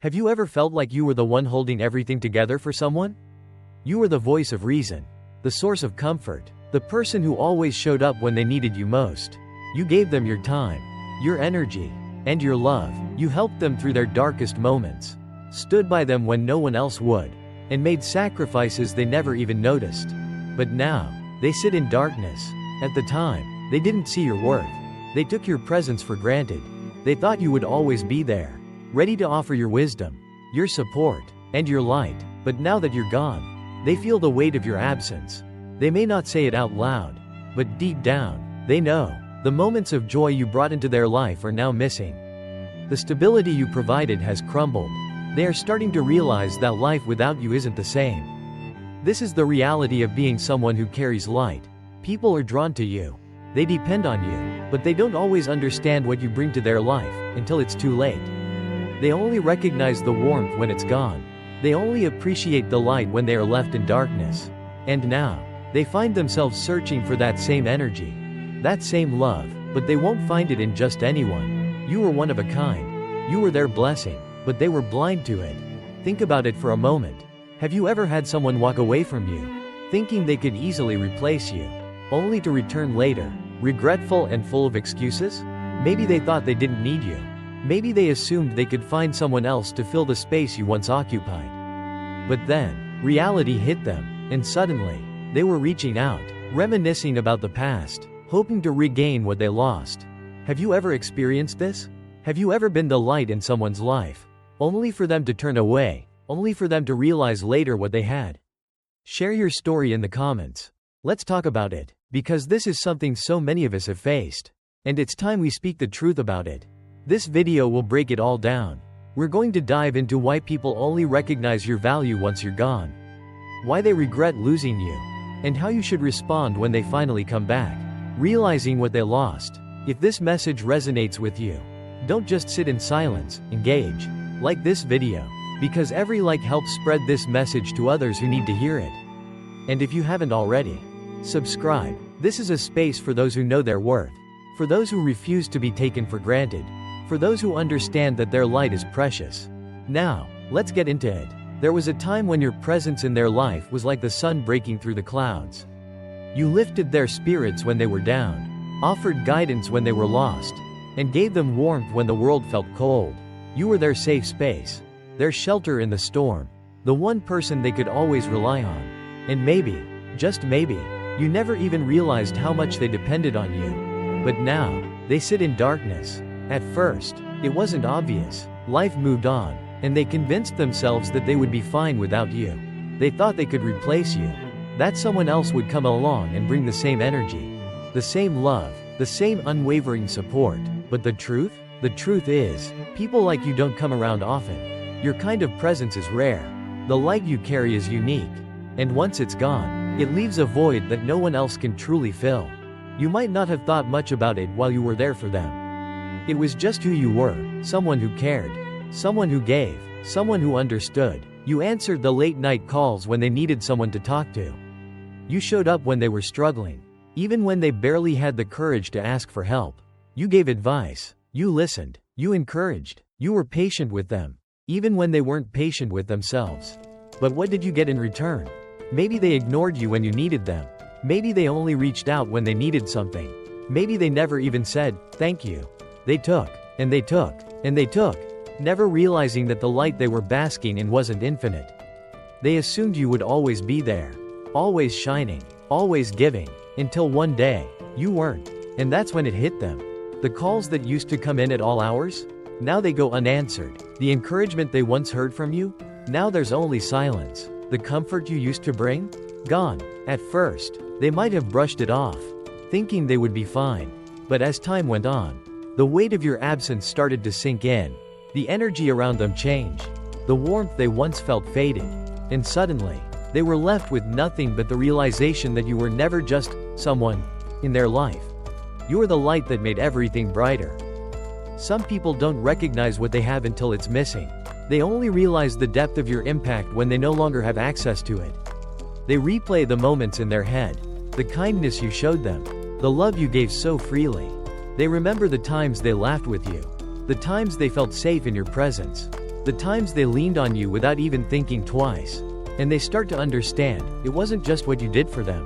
Have you ever felt like you were the one holding everything together for someone? You were the voice of reason, the source of comfort, the person who always showed up when they needed you most. You gave them your time, your energy, and your love. You helped them through their darkest moments, stood by them when no one else would, and made sacrifices they never even noticed. But now, they sit in darkness. At the time, they didn't see your worth. They took your presence for granted. They thought you would always be there, ready to offer your wisdom, your support, and your light. But now that you're gone, they feel the weight of your absence. They may not say it out loud, but deep down, they know. The moments of joy you brought into their life are now missing. The stability you provided has crumbled. They are starting to realize that life without you isn't the same. This is the reality of being someone who carries light. People are drawn to you. They depend on you, but they don't always understand what you bring to their life until it's too late. They only recognize the warmth when it's gone. They only appreciate the light when they are left in darkness. And now, they find themselves searching for that same energy, that same love, but they won't find it in just anyone. You were one of a kind. You were their blessing, but they were blind to it. Think about it for a moment. Have you ever had someone walk away from you, thinking they could easily replace you, only to return later, regretful and full of excuses? Maybe they thought they didn't need you. Maybe they assumed they could find someone else to fill the space you once occupied. But then, reality hit them, and suddenly, they were reaching out, reminiscing about the past, hoping to regain what they lost. Have you ever experienced this? Have you ever been the light in someone's life, only for them to turn away, only for them to realize later what they had? Share your story in the comments. Let's talk about it, because this is something so many of us have faced. And it's time we speak the truth about it. This video will break it all down. We're going to dive into why people only recognize your value once you're gone, why they regret losing you, and how you should respond when they finally come back, realizing what they lost. If this message resonates with you, don't just sit in silence, engage. Like this video, because every like helps spread this message to others who need to hear it. And if you haven't already, subscribe. This is a space for those who know their worth, for those who refuse to be taken for granted, for those who understand that their light is precious. Now, let's get into it. There was a time when your presence in their life was like the sun breaking through the clouds. You lifted their spirits when they were down, offered guidance when they were lost, and gave them warmth when the world felt cold. You were their safe space, their shelter in the storm, the one person they could always rely on. And maybe, just maybe, you never even realized how much they depended on you. But now, they sit in darkness. At first, it wasn't obvious. Life moved on, and they convinced themselves that they would be fine without you. They thought they could replace you, that someone else would come along and bring the same energy, the same love, the same unwavering support. But the truth? The truth is, people like you don't come around often. Your kind of presence is rare. The light you carry is unique. And once it's gone, it leaves a void that no one else can truly fill. You might not have thought much about it while you were there for them. It was just who you were, someone who cared, someone who gave, someone who understood. You answered the late-night calls when they needed someone to talk to. You showed up when they were struggling, even when they barely had the courage to ask for help. You gave advice, you listened, you encouraged, you were patient with them, even when they weren't patient with themselves. But what did you get in return? Maybe they ignored you when you needed them. Maybe they only reached out when they needed something. Maybe they never even said, thank you. They took, and they took, and they took, never realizing that the light they were basking in wasn't infinite. They assumed you would always be there, always shining, always giving, until one day, you weren't. And that's when it hit them. The calls that used to come in at all hours? Now they go unanswered. The encouragement they once heard from you? Now there's only silence. The comfort you used to bring? Gone. At first, they might have brushed it off, thinking they would be fine. But as time went on, the weight of your absence started to sink in. The energy around them changed. The warmth they once felt faded. And suddenly, they were left with nothing but the realization that you were never just someone in their life. You were the light that made everything brighter. Some people don't recognize what they have until it's missing. They only realize the depth of your impact when they no longer have access to it. They replay the moments in their head, the kindness you showed them, the love you gave so freely. They remember the times they laughed with you, the times they felt safe in your presence. The times they leaned on you without even thinking twice. And they start to understand, it wasn't just what you did for them.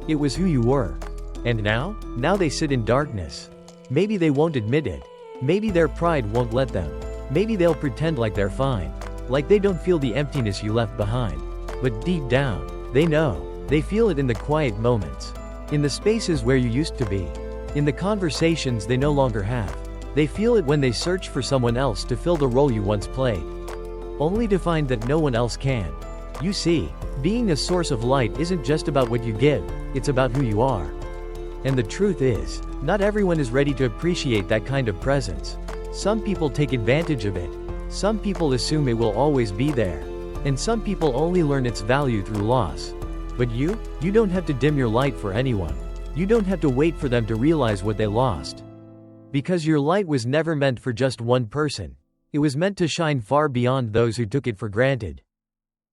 It was who you were. And now? Now they sit in darkness. Maybe they won't admit it. Maybe their pride won't let them. Maybe they'll pretend like they're fine. Like they don't feel the emptiness you left behind. But deep down, they know. They feel it in the quiet moments. In the spaces where you used to be. In the conversations they no longer have. They feel it when they search for someone else to fill the role you once played. Only to find that no one else can. You see, being a source of light isn't just about what you give, it's about who you are. And the truth is, not everyone is ready to appreciate that kind of presence. Some people take advantage of it. Some people assume it will always be there. And some people only learn its value through loss. But you don't have to dim your light for anyone. You don't have to wait for them to realize what they lost. Because your light was never meant for just one person. It was meant to shine far beyond those who took it for granted.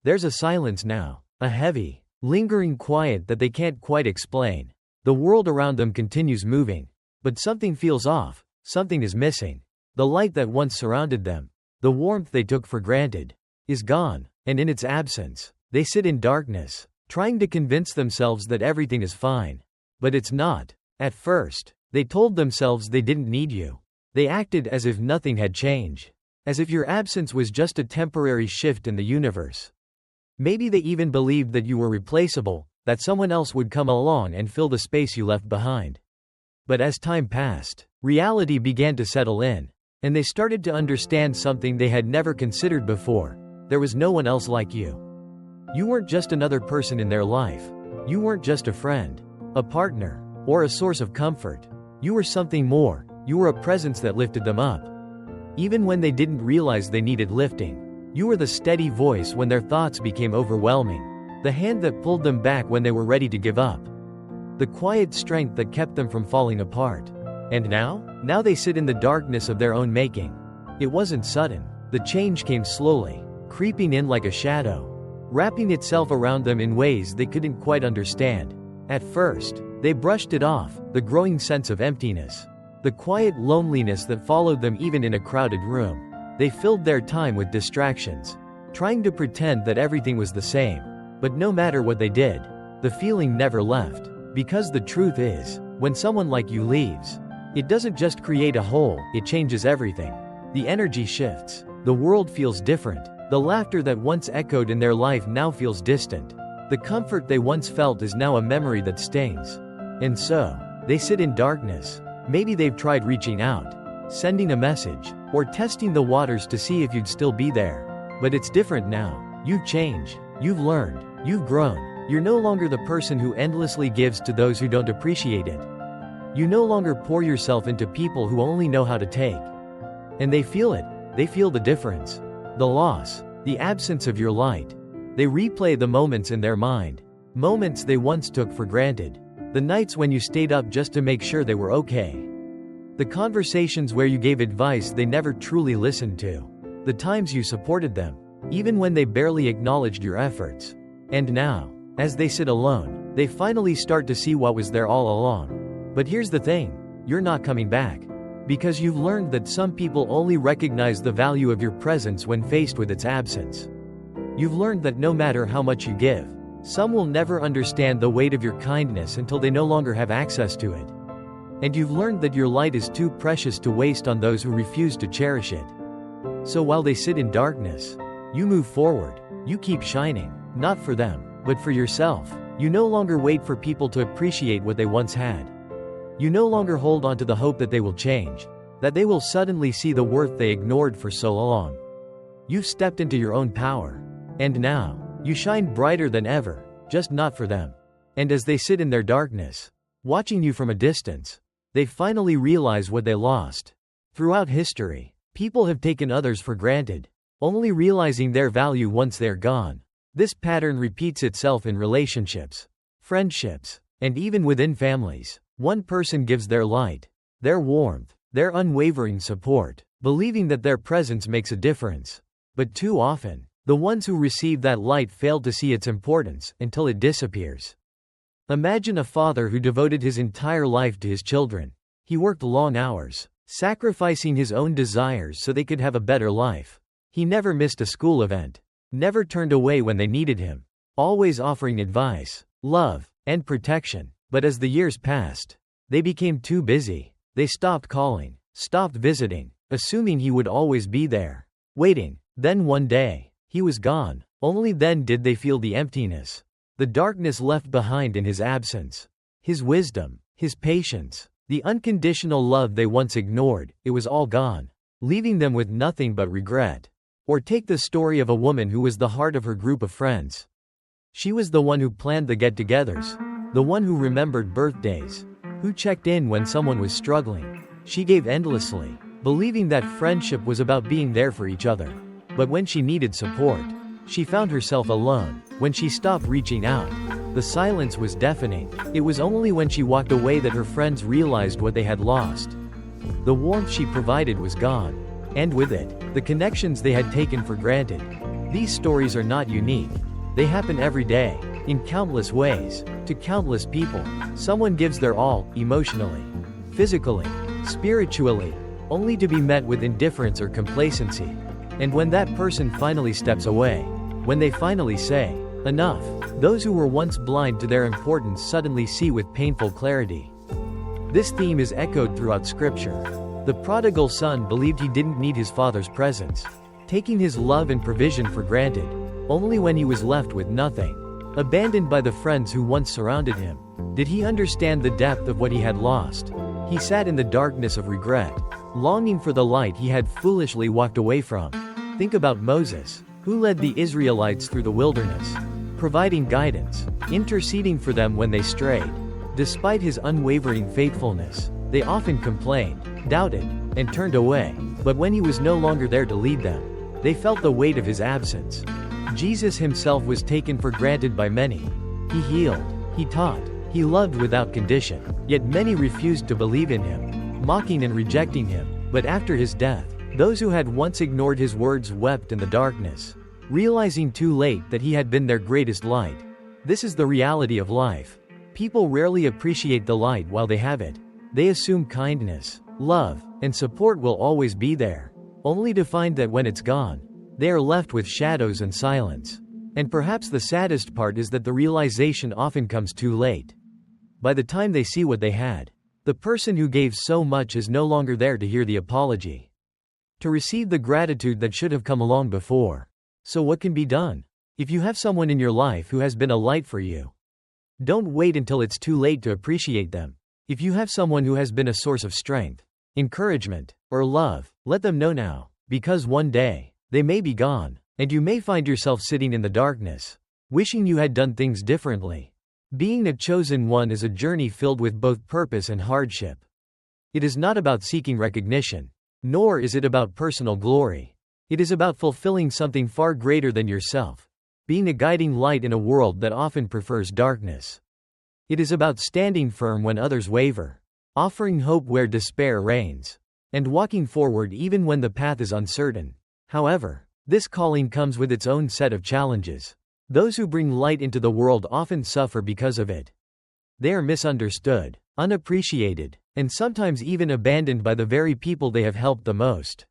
There's a silence now, a heavy, lingering quiet that they can't quite explain. The world around them continues moving. But something feels off, something is missing. The light that once surrounded them, the warmth they took for granted, is gone, and in its absence, they sit in darkness, trying to convince themselves that everything is fine. But it's not. At first, they told themselves they didn't need you. They acted as if nothing had changed. As if your absence was just a temporary shift in the universe. Maybe they even believed that you were replaceable, that someone else would come along and fill the space you left behind. But as time passed, reality began to settle in. And they started to understand something they had never considered before. There was no one else like you. You weren't just another person in their life. You weren't just a friend, a partner, or a source of comfort. You were something more. You were a presence that lifted them up. Even when they didn't realize they needed lifting. You were the steady voice when their thoughts became overwhelming. The hand that pulled them back when they were ready to give up. The quiet strength that kept them from falling apart. And now? Now they sit in the darkness of their own making. It wasn't sudden. The change came slowly, creeping in like a shadow, wrapping itself around them in ways they couldn't quite understand. At first, they brushed it off, the growing sense of emptiness. The quiet loneliness that followed them even in a crowded room. They filled their time with distractions, trying to pretend that everything was the same. But no matter what they did, the feeling never left. Because the truth is, when someone like you leaves, it doesn't just create a hole, it changes everything. The energy shifts. The world feels different. The laughter that once echoed in their life now feels distant. The comfort they once felt is now a memory that stings. And so, they sit in darkness. Maybe they've tried reaching out, sending a message, or testing the waters to see if you'd still be there. But it's different now. You've changed. You've learned. You've grown. You're no longer the person who endlessly gives to those who don't appreciate it. You no longer pour yourself into people who only know how to take. And they feel it. They feel the difference. The loss. The absence of your light. They replay the moments in their mind. Moments they once took for granted. The nights when you stayed up just to make sure they were okay. The conversations where you gave advice they never truly listened to. The times you supported them, even when they barely acknowledged your efforts. And now, as they sit alone, they finally start to see what was there all along. But here's the thing, you're not coming back. Because you've learned that some people only recognize the value of your presence when faced with its absence. You've learned that no matter how much you give, some will never understand the weight of your kindness until they no longer have access to it. And you've learned that your light is too precious to waste on those who refuse to cherish it. So while they sit in darkness, you move forward. You keep shining, not for them, but for yourself. You no longer wait for people to appreciate what they once had. You no longer hold on to the hope that they will change, that they will suddenly see the worth they ignored for so long. You've stepped into your own power. And now, you shine brighter than ever, just not for them. And as they sit in their darkness, watching you from a distance, they finally realize what they lost. Throughout history, people have taken others for granted, only realizing their value once they're gone. This pattern repeats itself in relationships, friendships, and even within families. One person gives their light, their warmth, their unwavering support, believing that their presence makes a difference. But too often, the ones who receive that light fail to see its importance until it disappears. Imagine a father who devoted his entire life to his children. He worked long hours, sacrificing his own desires so they could have a better life. He never missed a school event. Never turned away when they needed him. Always offering advice, love, and protection. But as the years passed, they became too busy. They stopped calling, stopped visiting, assuming he would always be there, waiting. Then one day, he was gone. Only then did they feel the emptiness, the darkness left behind in his absence. His wisdom, his patience, the unconditional love they once ignored, it was all gone, leaving them with nothing but regret. Or take the story of a woman who was the heart of her group of friends. She was the one who planned the get-togethers, the one who remembered birthdays, who checked in when someone was struggling. She gave endlessly, believing that friendship was about being there for each other. But when she needed support, she found herself alone. When she stopped reaching out, the silence was deafening. It was only when she walked away that her friends realized what they had lost. The warmth she provided was gone. And with it, the connections they had taken for granted. These stories are not unique. They happen every day, in countless ways, to countless people. Someone gives their all, emotionally, physically, spiritually, only to be met with indifference or complacency. And when that person finally steps away, when they finally say, enough, those who were once blind to their importance suddenly see with painful clarity. This theme is echoed throughout Scripture. The prodigal son believed he didn't need his father's presence, taking his love and provision for granted. Only when he was left with nothing, abandoned by the friends who once surrounded him, did he understand the depth of what he had lost. He sat in the darkness of regret, longing for the light he had foolishly walked away from. Think about Moses, who led the Israelites through the wilderness, providing guidance, interceding for them when they strayed. Despite his unwavering faithfulness, they often complained, doubted, and turned away. But when he was no longer there to lead them, they felt the weight of his absence. Jesus himself was taken for granted by many. He healed, he taught, he loved without condition. Yet many refused to believe in him, mocking and rejecting him. But after his death, those who had once ignored his words wept in the darkness, realizing too late that he had been their greatest light. This is the reality of life. People rarely appreciate the light while they have it. They assume kindness, love, and support will always be there, only to find that when it's gone, they are left with shadows and silence. And perhaps the saddest part is that the realization often comes too late. By the time they see what they had, the person who gave so much is no longer there to hear the apology, to receive the gratitude that should have come along before. So what can be done? If you have someone in your life who has been a light for you, don't wait until it's too late to appreciate them. If you have someone who has been a source of strength, encouragement, or love, let them know now, because one day, they may be gone, and you may find yourself sitting in the darkness, wishing you had done things differently. Being a chosen one is a journey filled with both purpose and hardship. It is not about seeking recognition, nor is it about personal glory. It is about fulfilling something far greater than yourself, being a guiding light in a world that often prefers darkness. It is about standing firm when others waver, offering hope where despair reigns, and walking forward even when the path is uncertain. However, this calling comes with its own set of challenges. Those who bring light into the world often suffer because of it. They are misunderstood, unappreciated, and sometimes even abandoned by the very people they have helped the most.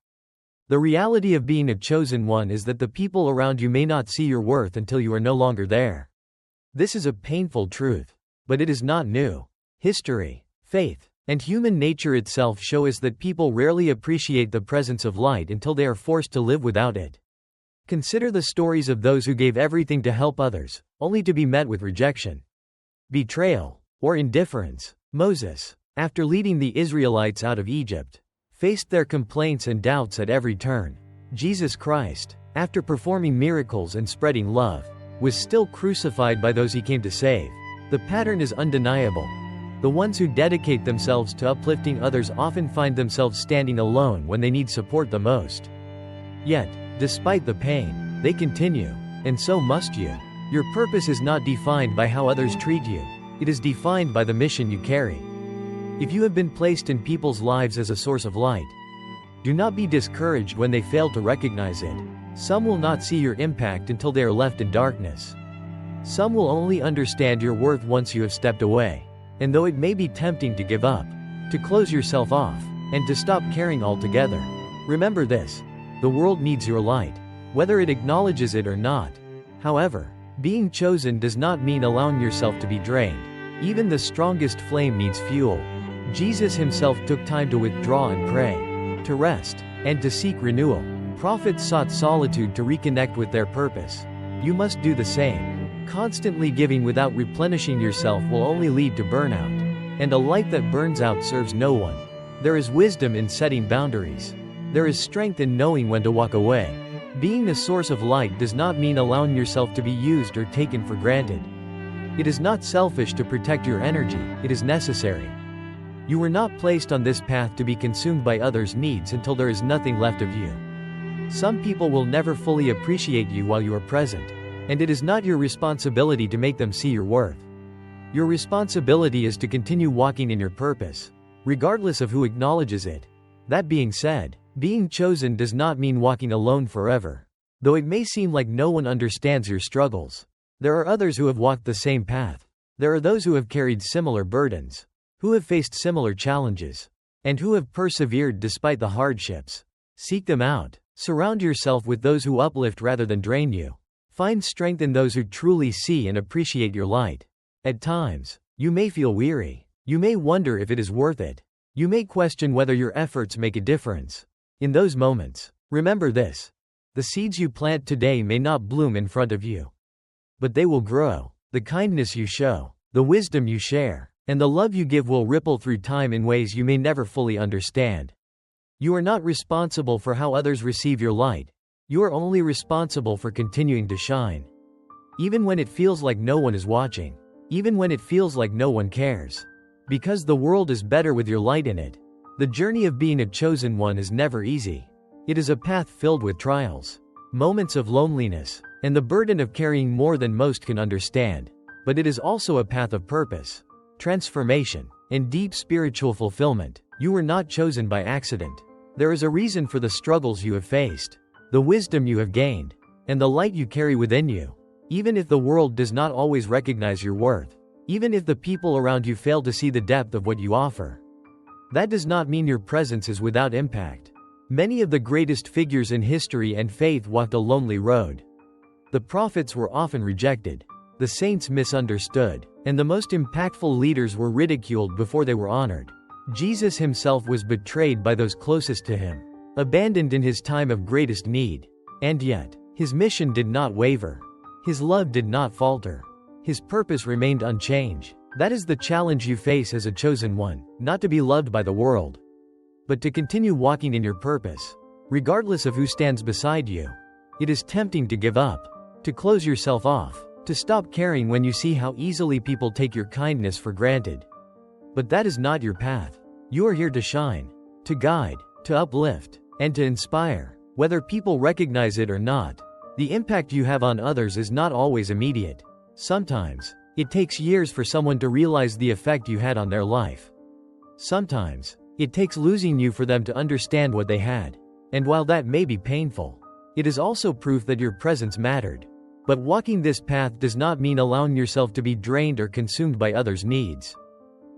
The reality of being a chosen one is that the people around you may not see your worth until you are no longer there. This is a painful truth, but it is not new. History, faith, and human nature itself show us that people rarely appreciate the presence of light until they are forced to live without it. Consider the stories of those who gave everything to help others, only to be met with rejection, betrayal, or indifference. Moses, after leading the Israelites out of Egypt, faced their complaints and doubts at every turn. Jesus Christ, after performing miracles and spreading love, was still crucified by those he came to save. The pattern is undeniable. The ones who dedicate themselves to uplifting others often find themselves standing alone when they need support the most. Yet, despite the pain, they continue, and so must you. Your purpose is not defined by how others treat you. It is defined by the mission you carry. If you have been placed in people's lives as a source of light, do not be discouraged when they fail to recognize it. Some will not see your impact until they are left in darkness. Some will only understand your worth once you have stepped away. And though it may be tempting to give up, to close yourself off, and to stop caring altogether, remember this: The world needs your light, whether it acknowledges it or not. However, being chosen does not mean allowing yourself to be drained. Even the strongest flame needs fuel. Jesus himself took time to withdraw and pray, to rest, and to seek renewal. Prophets sought solitude to reconnect with their purpose. You must do the same. Constantly giving without replenishing yourself will only lead to burnout. And a light that burns out serves no one. There is wisdom in setting boundaries. There is strength in knowing when to walk away. Being a source of light does not mean allowing yourself to be used or taken for granted. It is not selfish to protect your energy, it is necessary. You were not placed on this path to be consumed by others' needs until there is nothing left of you. Some people will never fully appreciate you while you are present, and it is not your responsibility to make them see your worth. Your responsibility is to continue walking in your purpose, regardless of who acknowledges it. That being said, being chosen does not mean walking alone forever. Though it may seem like no one understands your struggles, there are others who have walked the same path. There are those who have carried similar burdens, who have faced similar challenges, and who have persevered despite the hardships. Seek them out. Surround yourself with those who uplift rather than drain you. Find strength in those who truly see and appreciate your light. At times, you may feel weary. You may wonder if it is worth it. You may question whether your efforts make a difference. In those moments, remember this: the seeds you plant today may not bloom in front of you, but they will grow. The kindness you show, the wisdom you share, and the love you give will ripple through time in ways you may never fully understand. You are not responsible for how others receive your light. You are only responsible for continuing to shine. Even when it feels like no one is watching. Even when it feels like no one cares. Because the world is better with your light in it. The journey of being a chosen one is never easy. It is a path filled with trials, moments of loneliness, and the burden of carrying more than most can understand. But it is also a path of purpose, transformation, and deep spiritual fulfillment. You were not chosen by accident. There is a reason for the struggles you have faced, the wisdom you have gained, and the light you carry within you. Even if the world does not always recognize your worth, even if the people around you fail to see the depth of what you offer, that does not mean your presence is without impact. Many of the greatest figures in history and faith walked a lonely road. The prophets were often rejected, the saints misunderstood, and the most impactful leaders were ridiculed before they were honored. Jesus himself was betrayed by those closest to him, abandoned in his time of greatest need. And yet, his mission did not waver. His love did not falter. His purpose remained unchanged. That is the challenge you face as a chosen one, not to be loved by the world, but to continue walking in your purpose, regardless of who stands beside you. It is tempting to give up, to close yourself off, to stop caring when you see how easily people take your kindness for granted. But that is not your path. You are here to shine, to guide, to uplift, and to inspire. Whether people recognize it or not, the impact you have on others is not always immediate. Sometimes, it takes years for someone to realize the effect you had on their life. Sometimes, it takes losing you for them to understand what they had. And while that may be painful, it is also proof that your presence mattered. But walking this path does not mean allowing yourself to be drained or consumed by others' needs.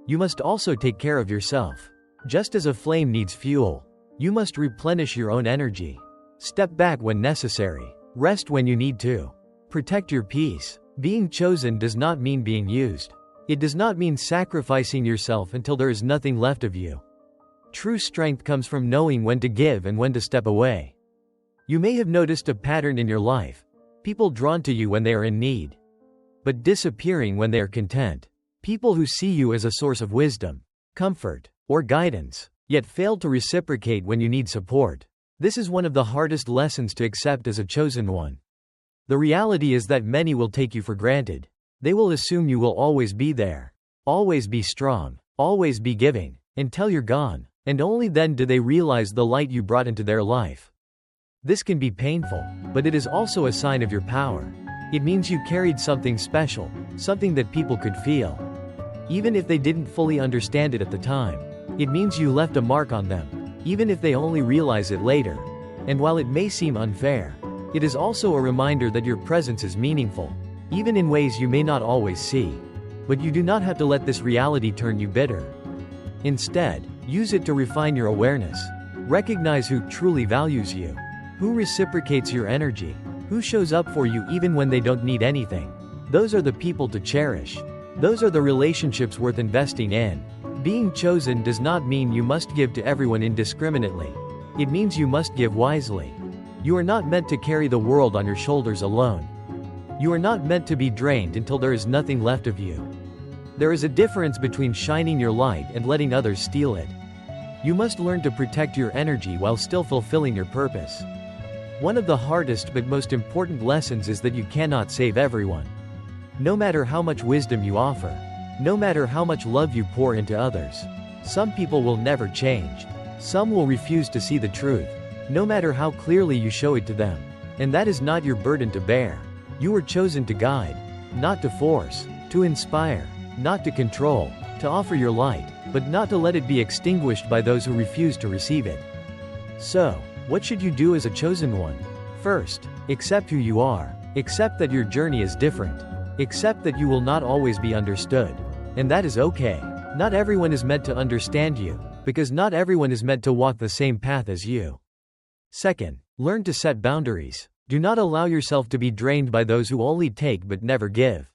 You must also take care of yourself. Just as a flame needs fuel, you must replenish your own energy. Step back when necessary. Rest when you need to. Protect your peace. Being chosen does not mean being used. It does not mean sacrificing yourself until there is nothing left of you. True strength comes from knowing when to give and when to step away. You may have noticed a pattern in your life. People drawn to you when they are in need, but disappearing when they are content. People who see you as a source of wisdom, comfort, or guidance, yet fail to reciprocate when you need support. This is one of the hardest lessons to accept as a chosen one. The reality is that many will take you for granted. They will assume you will always be there, always be strong, always be giving, until you're gone, and only then do they realize the light you brought into their life. This can be painful, but it is also a sign of your power. It means you carried something special, something that people could feel. Even if they didn't fully understand it at the time, it means you left a mark on them, even if they only realize it later. And while it may seem unfair, it is also a reminder that your presence is meaningful, even in ways you may not always see. But you do not have to let this reality turn you bitter. Instead, use it to refine your awareness. Recognize who truly values you, Who reciprocates your energy? Who shows up for you even when they don't need anything? Those are the people to cherish. Those are the relationships worth investing in. Being chosen does not mean you must give to everyone indiscriminately. It means you must give wisely. You are not meant to carry the world on your shoulders alone. You are not meant to be drained until there is nothing left of you. There is a difference between shining your light and letting others steal it. You must learn to protect your energy while still fulfilling your purpose. One of the hardest but most important lessons is that you cannot save everyone. No matter how much wisdom you offer, no matter how much love you pour into others, some people will never change. Some will refuse to see the truth, no matter how clearly you show it to them. And that is not your burden to bear. You were chosen to guide, not to force, to inspire, not to control, to offer your light, but not to let it be extinguished by those who refuse to receive it. So, what should you do as a chosen one? First, accept who you are. Accept that your journey is different. Accept that you will not always be understood. And that is okay. Not everyone is meant to understand you, because not everyone is meant to walk the same path as you. Second, learn to set boundaries. Do not allow yourself to be drained by those who only take but never give.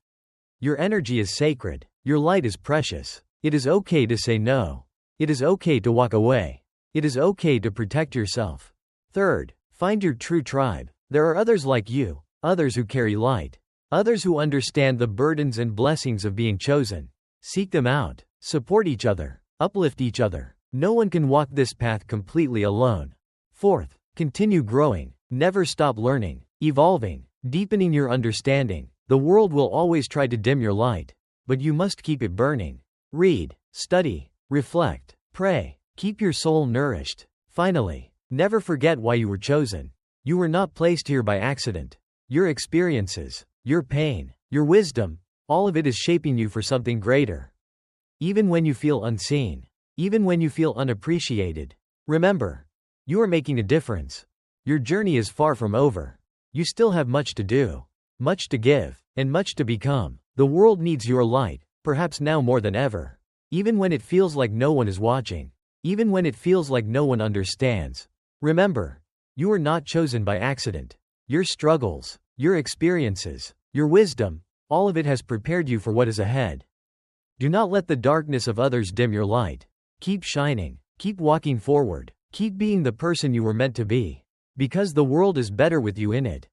Your energy is sacred. Your light is precious. It is okay to say no. It is okay to walk away. It is okay to protect yourself. Third, find your true tribe. There are others like you, others who carry light, others who understand the burdens and blessings of being chosen. Seek them out. Support each other. Uplift each other. No one can walk this path completely alone. Fourth, continue growing. Never stop learning, evolving, deepening your understanding. The world will always try to dim your light, but you must keep it burning. Read, study, reflect, pray. Keep your soul nourished. Finally, never forget why you were chosen. You were not placed here by accident. Your experiences, your pain, your wisdom, all of it is shaping you for something greater. Even when you feel unseen, even when you feel unappreciated, remember, you are making a difference. Your journey is far from over. You still have much to do, much to give, and much to become. The world needs your light, perhaps now more than ever. Even when it feels like no one is watching, even when it feels like no one understands, remember, you are not chosen by accident. Your struggles, your experiences, your wisdom, all of it has prepared you for what is ahead. Do not let the darkness of others dim your light. Keep shining, keep walking forward, keep being the person you were meant to be. Because the world is better with you in it.